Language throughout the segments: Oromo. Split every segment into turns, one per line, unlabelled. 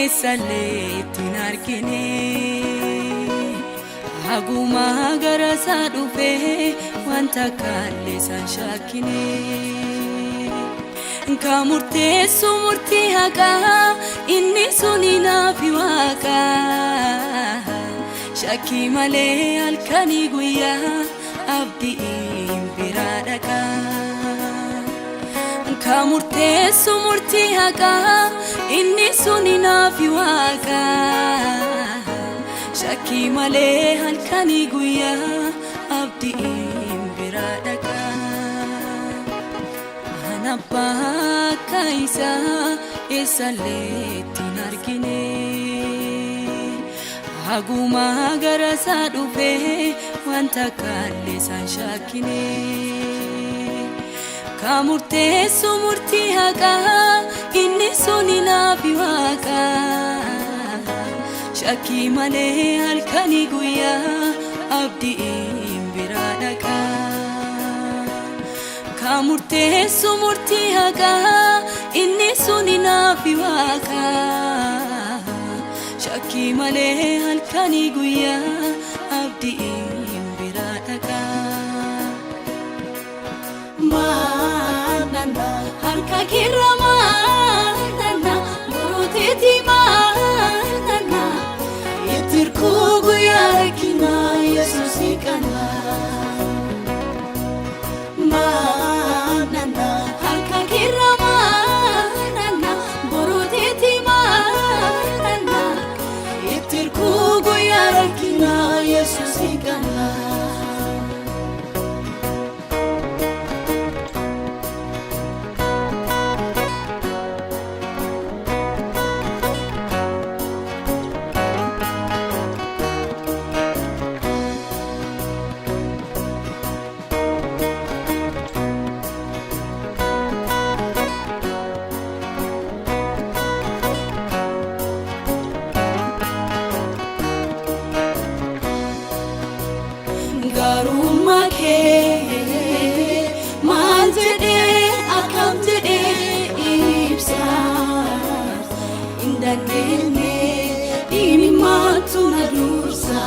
Esaletin argine Aguma garasa dufe wanta kalle san shakine Kamurte sumurti haqa inni sunina fi waqa Shaki male alkani guya abdi biradaka Kamurte sumurti haqa inni sunina fi waqa Shaki male halkani guya abdi biradaka Anabba kaisa esaletin argine Aguma garasa dufe wanta kalle san shakine Kamurte sumurti haqa inni sunina fi waqa Shaki male halkani guya abdi biradaka murteessu murtii haqaa inni suni naafi waaqa shakkii malee halkanii guyyaa abdiin biraa dhaqaa maanana harka keerra maanana borooteeti maanana ittirkuu guyyaa rakkinaa Yesuusii kana maanana harka keerra maanana borooteeti maanana ittirkuu guyyaa rakkinaa Yesuusii kana garummaa kee maal jedhee akkam jedhee ibsa hin dandeenye dhimmaatu na dursa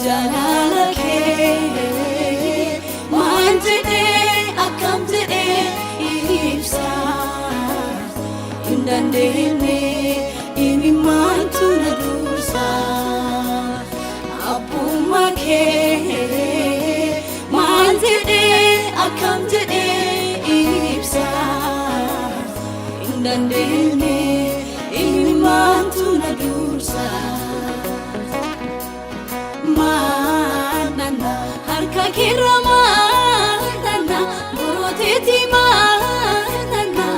jaalala kee maal jedhee akkam jedhee ibsa hin dandeenye dhimmaatu na dursa abbummaa kee maal jedhee akkam jedhee ibsa hin dandeenye dhimmaatu na dursa maanana harka keerra maanana borooteeti maanana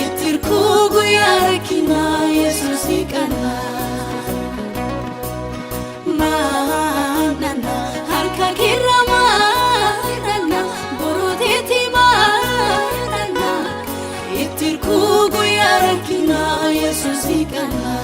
ittirkuu guyyaa rakkinaa Yesuusii kana maanana harka keerra maanana borooteeti maanana ittirkuu guyyaa rakkinaa Yesuusii kana